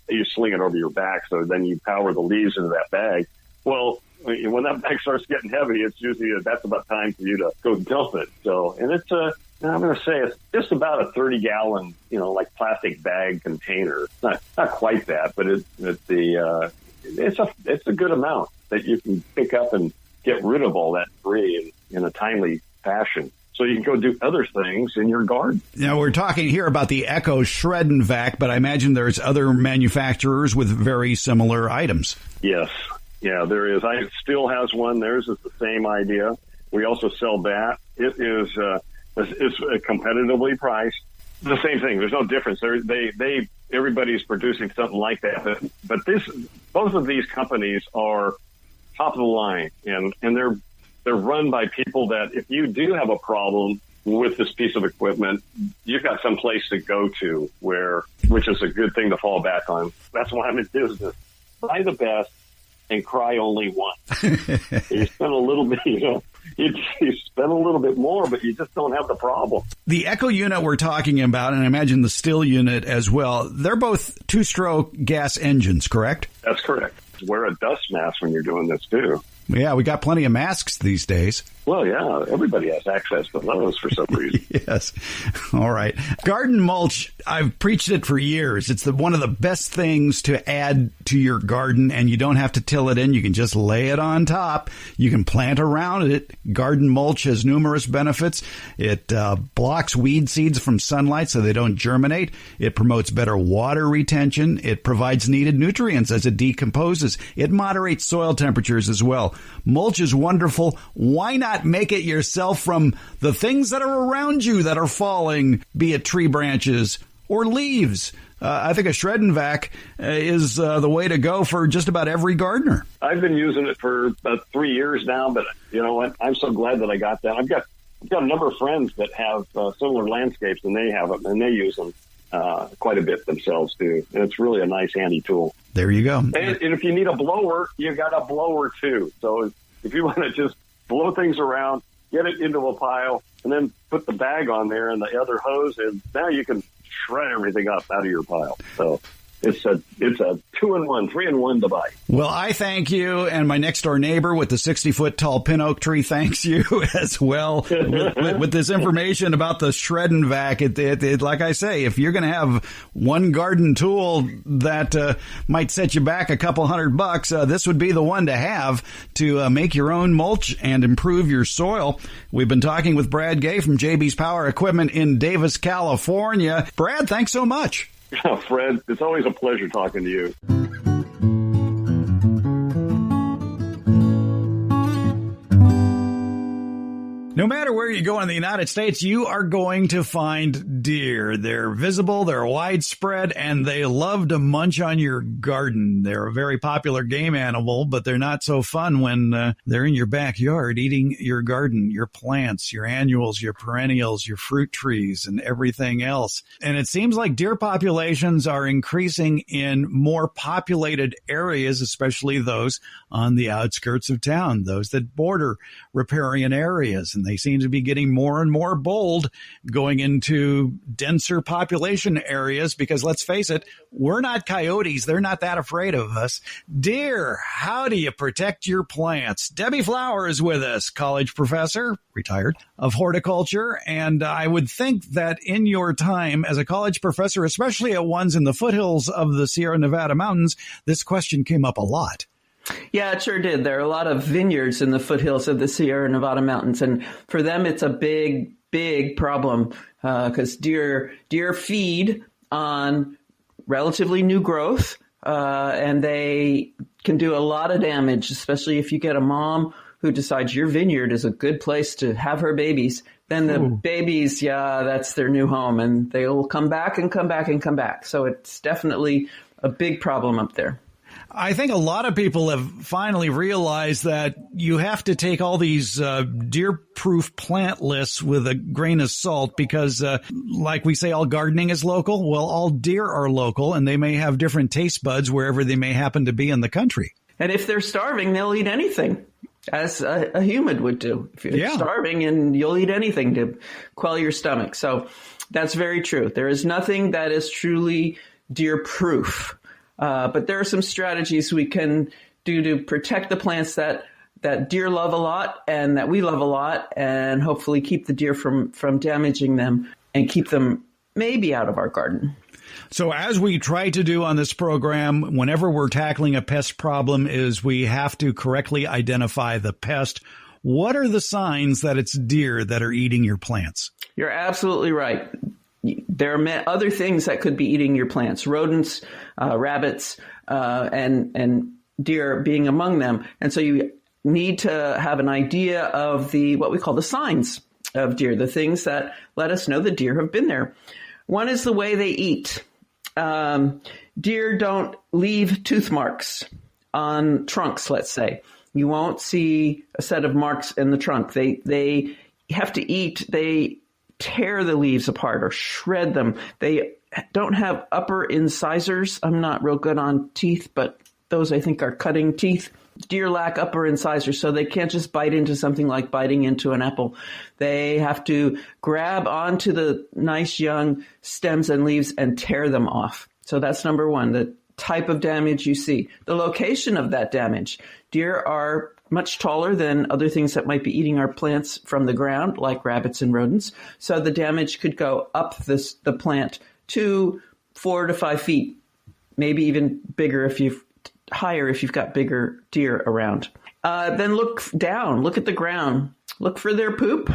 you sling it over your back. So then you power the leaves into that bag. Well, when that bag starts getting heavy, it's usually that's about time for you to go dump it. So, and it's I'm going to say it's just about a 30-gallon, like plastic bag container. Not quite that, but it's a good amount that you can pick up and get rid of all that debris in a timely fashion. So you can go do other things in your garden. Now, we're talking here about the Echo Shred-n' Vac, but I imagine there's other manufacturers with very similar items. Yes. Yeah, there is. I still has one. Theirs is the same idea. We also sell that. It is it's competitively priced. The same thing. There's no difference. Everybody's producing something like that. But both of these companies are top of the line, and they're run by people that if you do have a problem with this piece of equipment, you've got some place to go to which is a good thing to fall back on. That's why I'm in business. Buy the best and cry only once. You spend a little bit, you spend a little bit more, but you just don't have the problem. The Echo unit we're talking about, and I imagine the Still unit as well, they're both 2-stroke gas engines, correct? That's correct. Wear a dust mask when you're doing this, too. Yeah, we got plenty of masks these days. Well, yeah, everybody has access to those for some reason. Yes. All right. Garden mulch, I've preached it for years. It's one of the best things to add to your garden, and you don't have to till it in. You can just lay it on top. You can plant around it. Garden mulch has numerous benefits. It blocks weed seeds from sunlight so they don't germinate. It promotes better water retention. It provides needed nutrients as it decomposes. It moderates soil temperatures as well. Mulch is wonderful. Why not make it yourself from the things that are around you that are falling, be it tree branches or leaves? I think a Shred-n' Vac is the way to go for just about every gardener. I've been using it for about 3 years now, but you know what? I'm so glad that I got that. I've got a number of friends that have similar landscapes, and they have them, and they use them quite a bit themselves too. And it's really a nice, handy tool. There you go. And if you need a blower, you got a blower too. So if you want to just blow things around, get it into a pile, and then put the bag on there and the other hose, and now you can shred everything up out of your pile. So it's a 2-in-1, 3-in-1 device. Well, I thank you, and my next door neighbor with the 60-foot tall pin oak tree thanks you as well with this information about the shred and vac. It like I say, if you're going to have one garden tool that might set you back a couple $100, this would be the one to have to make your own mulch and improve your soil. We've been talking with Brad Gay from JB's Power Equipment in Davis, California. Brad, thanks so much. Oh, Fred, it's always a pleasure talking to you. No matter where you go in the United States, you are going to find deer. They're visible, they're widespread, and they love to munch on your garden. They're a very popular game animal, but they're not so fun when they're in your backyard eating your garden, your plants, your annuals, your perennials, your fruit trees, and everything else. And it seems like deer populations are increasing in more populated areas, especially those on the outskirts of town, those that border riparian areas. And they seem to be getting more and more bold going into denser population areas because, let's face it, we're not coyotes. They're not that afraid of us. Deer, how do you protect your plants? Debbie Flower is with us, college professor, retired, of horticulture. And I would think that in your time as a college professor, especially at ones in the foothills of the Sierra Nevada mountains, this question came up a lot. Yeah, it sure did. There are a lot of vineyards in the foothills of the Sierra Nevada mountains, and for them, it's a big, big problem because deer feed on relatively new growth, and they can do a lot of damage, especially if you get a mom who decides your vineyard is a good place to have her babies. Then the babies, that's their new home, and they'll come back and come back and come back. So it's definitely a big problem up there. I think a lot of people have finally realized that you have to take all these deer-proof plant lists with a grain of salt because, like we say, all gardening is local. Well, all deer are local, and they may have different taste buds wherever they may happen to be in the country. And if they're starving, they'll eat anything, as a human would do. If you're starving, and you'll eat anything to quell your stomach. So that's very true. There is nothing that is truly deer-proof. But there are some strategies we can do to protect the plants that deer love a lot and that we love a lot, and hopefully keep the deer from damaging them and keep them maybe out of our garden. So as we try to do on this program, whenever we're tackling a pest problem, is we have to correctly identify the pest. What are the signs that it's deer that are eating your plants? You're absolutely right. There are other things that could be eating your plants, rodents, rabbits, and deer being among them. And so you need to have an idea of what we call the signs of deer, the things that let us know the deer have been there. One is the way they eat. Deer don't leave tooth marks on trunks, let's say. You won't see a set of marks in the trunk. They have to eat. They tear the leaves apart or shred them. They don't have upper incisors. I'm not real good on teeth, but those I think are cutting teeth. Deer lack upper incisors, so they can't just bite into something like biting into an apple. They have to grab onto the nice young stems and leaves and tear them off. So that's number one, the type of damage you see. The location of that damage. Deer are much taller than other things that might be eating our plants from the ground, like rabbits and rodents. So the damage could go up the plant to 4 to 5 feet, maybe even bigger if you've got bigger deer around. Then look down, look at the ground, look for their poop,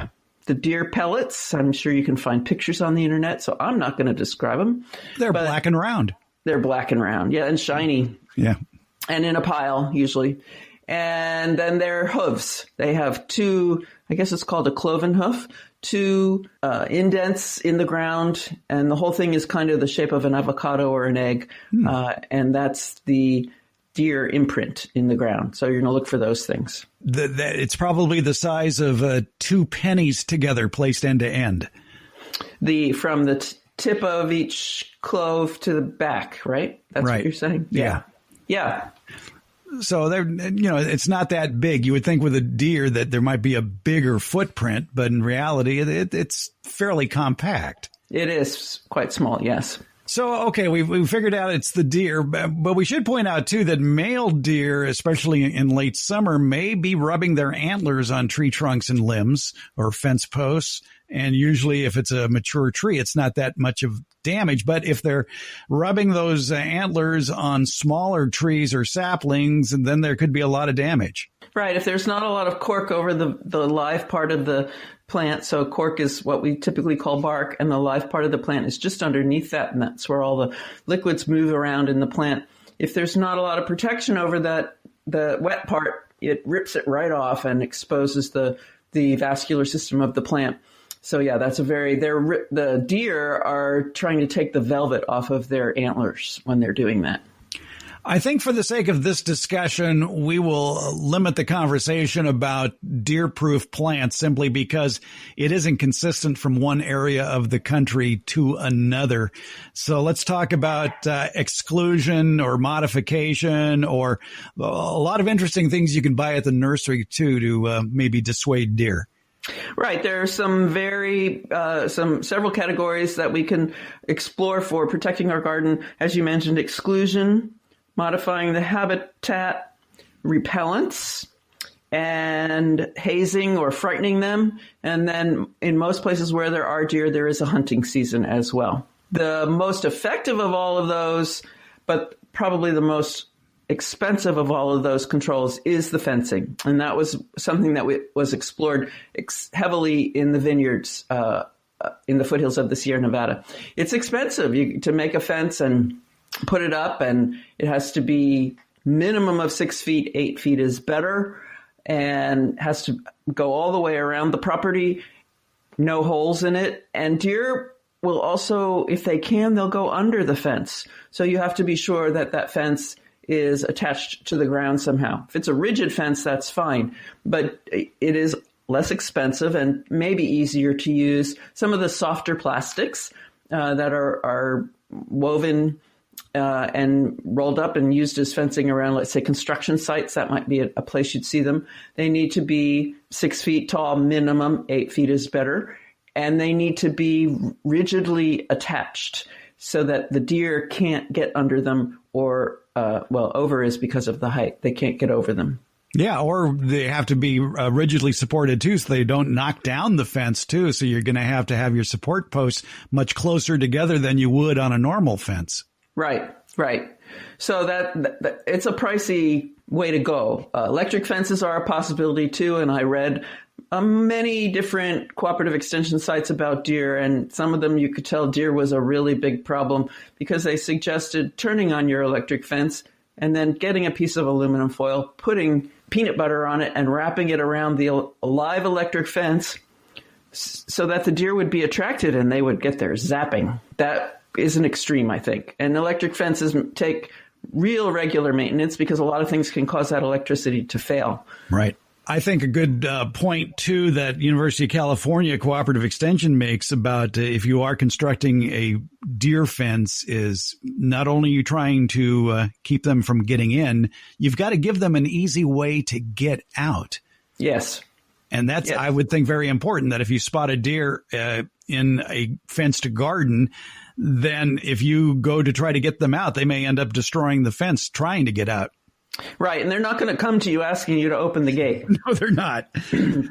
the deer pellets. I'm sure you can find pictures on the internet, so I'm not going to describe them. They're black and round. They're black and round, and shiny. Yeah. And in a pile, usually. And then their hooves. They have 2, I guess it's called a cloven hoof, 2 indents in the ground, and the whole thing is kind of the shape of an avocado or an egg. And that's the deer imprint in the ground. So you're going to look for those things. It's probably the size of 2 pennies together placed end to end. From the tip of each clove to the back, right? That's right. What you're saying? Yeah. Yeah. So it's not that big. You would think with a deer that there might be a bigger footprint, but in reality, it's fairly compact. It is quite small, yes. So, okay, we figured out it's the deer, but we should point out, too, that male deer, especially in late summer, may be rubbing their antlers on tree trunks and limbs or fence posts. And usually if it's a mature tree, it's not that much of damage. But if they're rubbing those antlers on smaller trees or saplings, then there could be a lot of damage. Right. If there's not a lot of cork over the live part of the plant, so cork is what we typically call bark, and the live part of the plant is just underneath that, and that's where all the liquids move around in the plant. If there's not a lot of protection over that, the wet part, it rips it right off and exposes the vascular system of the plant. So yeah, the deer are trying to take the velvet off of their antlers when they're doing that. I think for the sake of this discussion, we will limit the conversation about deer-proof plants simply because it isn't consistent from one area of the country to another. So let's talk about exclusion or modification or a lot of interesting things you can buy at the nursery, too, to maybe dissuade deer. Right. There are several categories that we can explore for protecting our garden. As you mentioned, exclusion, modifying the habitat, repellents, and hazing or frightening them. And then in most places where there are deer, there is a hunting season as well. The most effective of all of those, but probably the most expensive of all of those controls, is the fencing. And that was something that was explored heavily in the vineyards in the foothills of the Sierra Nevada. It's expensive to make a fence and put it up, and it has to be minimum of 6 feet. 8 feet is better, and has to go all the way around the property, no holes in it. And deer will also, if they can, they'll go under the fence. So you have to be sure that that fence is attached to the ground somehow. If it's a rigid fence, that's fine, but it is less expensive and maybe easier to use. Some of the softer plastics that are woven and rolled up and used as fencing around, let's say, construction sites, that might be a place you'd see them. They need to be 6 feet tall, minimum. 8 feet is better. And they need to be rigidly attached so that the deer can't get under them or, over is because of the height. They can't get over them. Yeah, or they have to be rigidly supported, too, so they don't knock down the fence, too. So you're going to have your support posts much closer together than you would on a normal fence. Right. So that it's a pricey way to go. Electric fences are a possibility, too, and I read many different cooperative extension sites about deer, and some of them you could tell deer was a really big problem because they suggested turning on your electric fence and then getting a piece of aluminum foil, putting peanut butter on it, and wrapping it around the live electric fence so that the deer would be attracted and they would get their zapping. That is an extreme, I think. And electric fences take real regular maintenance because a lot of things can cause that electricity to fail. Right. I think a good point, too, that University of California Cooperative Extension makes about if you are constructing a deer fence is not only you trying to keep them from getting in, you've got to give them an easy way to get out. Yes. And that's, I would think, very important that if you spot a deer in a fenced garden, then if you go to try to get them out, they may end up destroying the fence trying to get out. Right. And they're not going to come to you asking you to open the gate. No, they're not.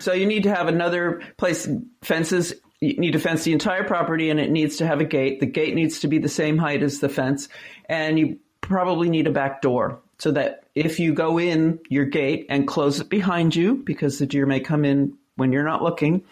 So you need to have another place. Fences, you need to fence the entire property, and it needs to have a gate. The gate needs to be the same height as the fence. And you probably need a back door so that if you go in your gate and close it behind you, because the deer may come in when you're not looking,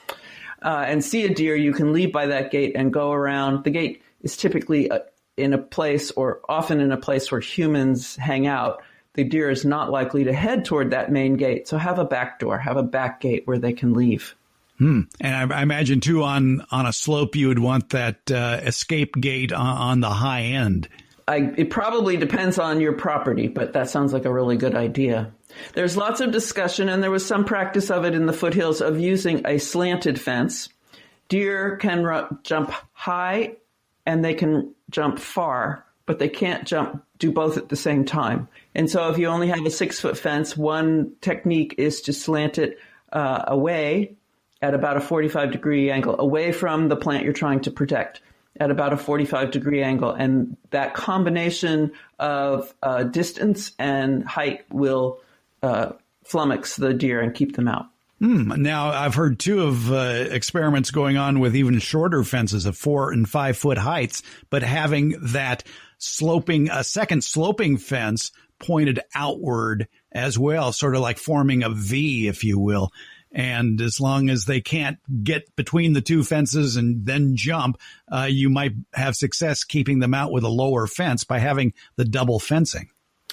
and see a deer, you can leave by that gate and go around. The gate is typically in a place, or often in a place, where humans hang out. The deer is not likely to head toward that main gate. So have a back door, have a back gate where they can leave. And I imagine, too, on a slope, you would want that escape gate on the high end. it probably depends on your property, but that sounds like a really good idea. There's lots of discussion, and there was some practice of it in the foothills of using a slanted fence. Deer can jump high and they can jump far, but they can't do both at the same time. And so if you only have a 6-foot fence, one technique is to slant it away at about a 45-degree angle, away from the plant you're trying to protect, at about a 45-degree angle. And that combination of distance and height will flummox the deer and keep them out. Now, I've heard too of experiments going on with even shorter fences of 4 and 5 foot heights, but having that a second sloping fence pointed outward as well, sort of like forming a V, if you will. And as long as they can't get between the two fences and then jump, you might have success keeping them out with a lower fence by having the double fencing.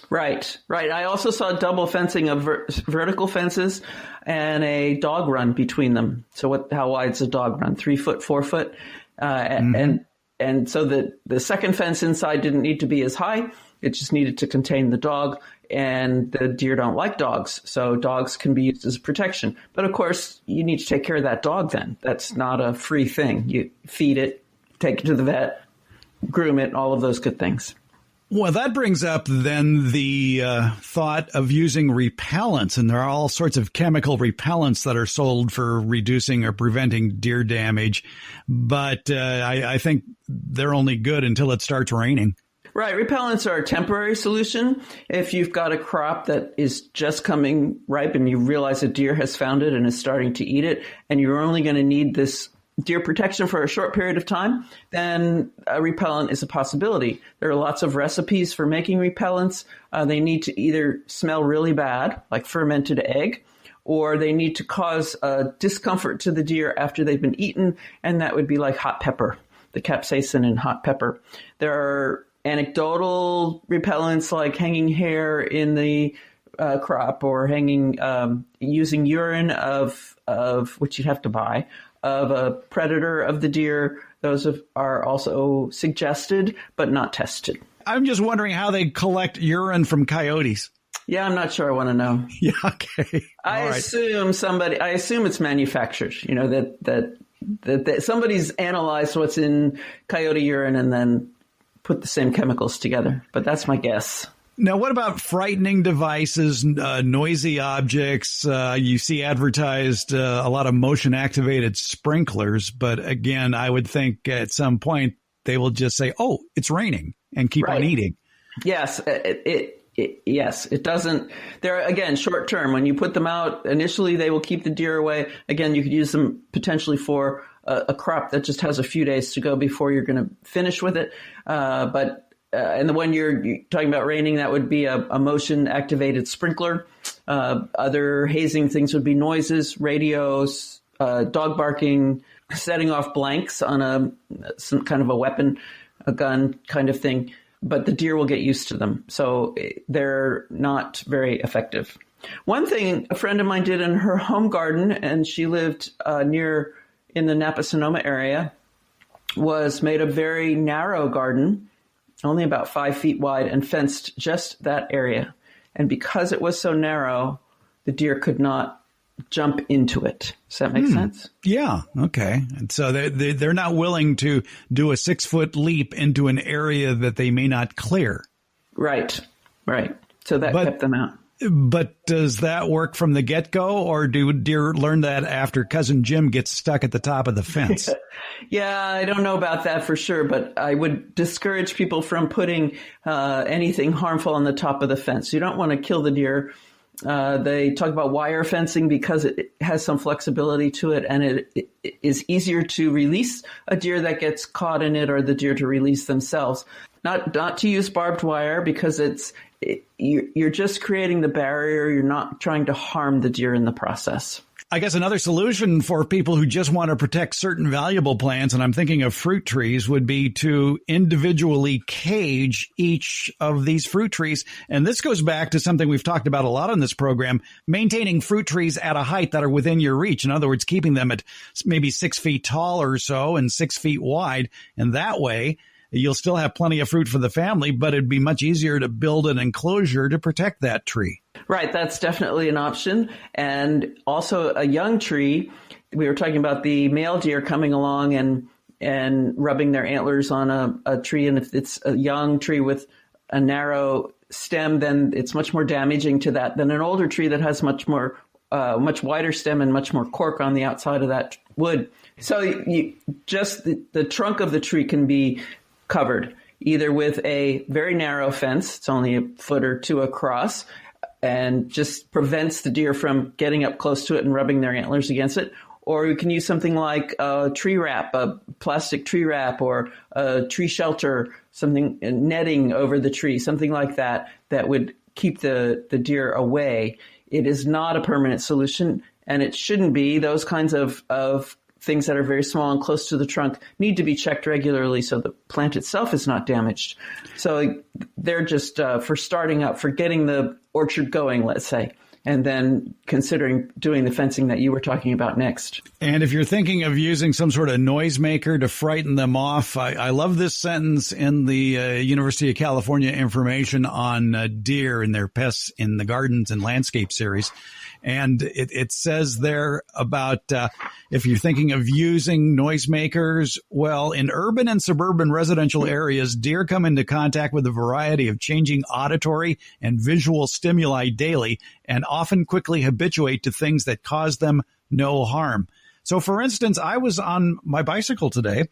Right. I also saw double fencing of vertical fences and a dog run between them. So how wide's a dog run? 3 foot, 4 foot? And so the second fence inside didn't need to be as high. It just needed to contain the dog, and the deer don't like dogs. So dogs can be used as protection. But of course, you need to take care of that dog then. That's not a free thing. You feed it, take it to the vet, groom it, all of those good things. Well, that brings up then the thought of using repellents, and there are all sorts of chemical repellents that are sold for reducing or preventing deer damage. But I think they're only good until it starts raining. Right. Repellents are a temporary solution. If you've got a crop that is just coming ripe and you realize a deer has found it and is starting to eat it, and you're only going to need this deer protection for a short period of time, then a repellent is a possibility. There are lots of recipes for making repellents. They need to either smell really bad, like fermented egg, or they need to cause discomfort to the deer after they've been eaten, and that would be like hot pepper, the capsaicin in hot pepper. There are anecdotal repellents like hanging hair in the crop, or using urine of which you'd have to buy, of a predator of the deer. Those are also suggested, but not tested. I'm just wondering how they collect urine from coyotes. Yeah, I'm not sure I want to know. Yeah, okay. I assume it's manufactured, that somebody's analyzed what's in coyote urine and then put the same chemicals together. But that's my guess. Now, what about frightening devices, noisy objects? You see advertised a lot of motion-activated sprinklers, but again, I would think at some point they will just say, "Oh, it's raining," and keep on eating. Yes, yes, it doesn't. They're, again, short term. When you put them out initially, they will keep the deer away. Again, you could use them potentially for a crop that just has a few days to go before you're going to finish with it. And the one you're talking about raining, that would be a motion-activated sprinkler. Other hazing things would be noises, radios, dog barking, setting off blanks on some kind of a weapon, a gun kind of thing. But the deer will get used to them, so they're not very effective. One thing a friend of mine did in her home garden, and she lived in the Napa-Sonoma area, was made a very narrow garden, only about 5 feet wide, and fenced just that area. And because it was so narrow, the deer could not jump into it. Does that make sense? Yeah. Okay. And so they're not willing to do a 6-foot leap into an area that they may not clear. Right. So that kept them out. But does that work from the get-go, or do deer learn that after Cousin Jim gets stuck at the top of the fence? Yeah, I don't know about that for sure, but I would discourage people from putting anything harmful on the top of the fence. You don't want to kill the deer. They talk about wire fencing because it has some flexibility to it, and it is easier to release a deer that gets caught in it, or the deer to release themselves. Not to use barbed wire, because you're just creating the barrier. You're not trying to harm the deer in the process. I guess another solution for people who just want to protect certain valuable plants, and I'm thinking of fruit trees, would be to individually cage each of these fruit trees. And this goes back to something we've talked about a lot on this program, maintaining fruit trees at a height that are within your reach. In other words, keeping them at maybe 6 feet tall or so and 6 feet wide. And that way, you'll still have plenty of fruit for the family, but it'd be much easier to build an enclosure to protect that tree. Right. That's definitely an option. And also a young tree. We were talking about the male deer coming along and rubbing their antlers on a tree. And if it's a young tree with a narrow stem, then it's much more damaging to that than an older tree that has much wider stem and much more cork on the outside of that wood. So just the trunk of the tree can be covered either with a very narrow fence. It's only a foot or two across and just prevents the deer from getting up close to it and rubbing their antlers against it. Or you can use something like a tree wrap, a plastic tree wrap, or a tree shelter, something netting over the tree, something like that would keep the deer away. It is not a permanent solution, and it shouldn't be. Those kinds of things that are very small and close to the trunk need to be checked regularly so the plant itself is not damaged. So they're just for starting up, for getting the orchard going, let's say, and then considering doing the fencing that you were talking about next. And if you're thinking of using some sort of noisemaker to frighten them off, I love this sentence in the University of California information on deer and their pests in the Gardens and Landscape series. And it says there about if you're thinking of using noisemakers, well, in urban and suburban residential areas, deer come into contact with a variety of changing auditory and visual stimuli daily and often quickly habituate to things that cause them no harm. So, for instance, I was on my bicycle today,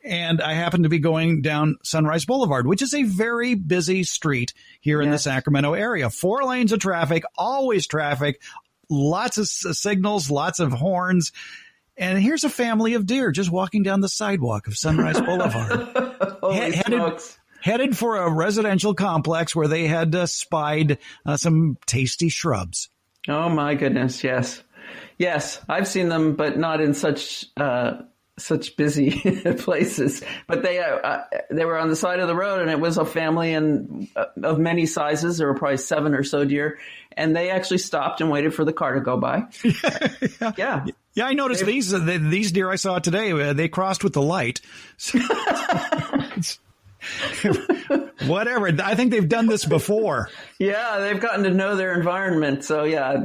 and I happened to be going down Sunrise Boulevard, which is a very busy street here in the Sacramento area. 4 lanes of traffic, always traffic, lots of signals, lots of horns. And here's a family of deer just walking down the sidewalk of Sunrise Boulevard. Headed for a residential complex where they had spied some tasty shrubs. Oh, my goodness. Yes. Yes, I've seen them, but not in such busy places. But they were on the side of the road, and it was a family of many sizes. There were probably 7 or so deer, and they actually stopped and waited for the car to go by. Yeah. Yeah, I noticed these deer I saw today, they crossed with the light. Whatever. I think they've done this before. Yeah, they've gotten to know their environment. So yeah,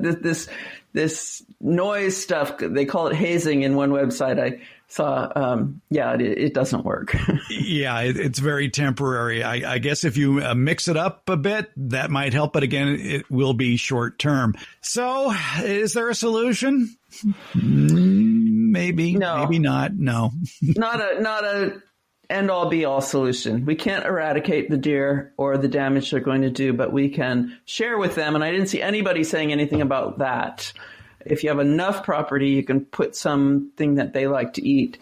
this noise stuff, they call it hazing in one website I saw. It doesn't work. Yeah, it's very temporary. I guess if you mix it up a bit, that might help. But again, it will be short term. So is there a solution? Maybe. No. Maybe not. No. Not a end-all be-all solution. We can't eradicate the deer or the damage they're going to do, but we can share with them. And I didn't see anybody saying anything about that. If you have enough property, you can put something that they like to eat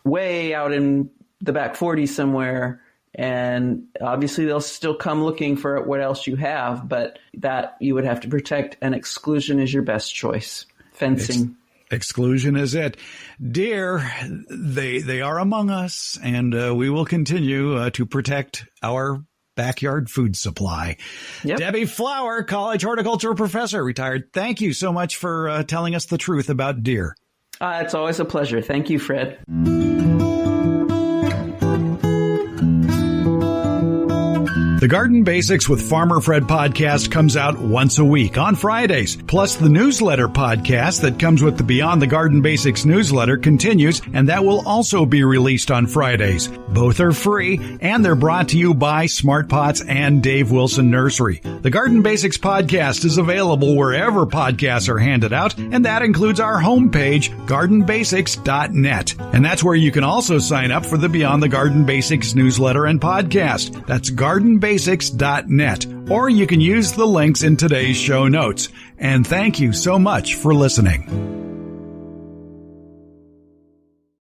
way out in the back 40 somewhere. And obviously they'll still come looking for what else you have, but that you would have to protect, and exclusion is your best choice. Fencing. Exclusion is it. Deer, they are among us, and we will continue to protect our backyard food supply. Yep. Debbie Flower, college horticulture professor, retired. Thank you so much for telling us the truth about deer. It's always a pleasure. Thank you, Fred. The Garden Basics with Farmer Fred podcast comes out once a week on Fridays. Plus, the newsletter podcast that comes with the Beyond the Garden Basics newsletter continues, and that will also be released on Fridays. Both are free, and they're brought to you by Smart Pots and Dave Wilson Nursery. The Garden Basics podcast is available wherever podcasts are handed out, and that includes our homepage, gardenbasics.net. And that's where you can also sign up for the Beyond the Garden Basics newsletter and podcast. That's gardenbasics.net, or you can use the links in today's show notes. And thank you so much for listening.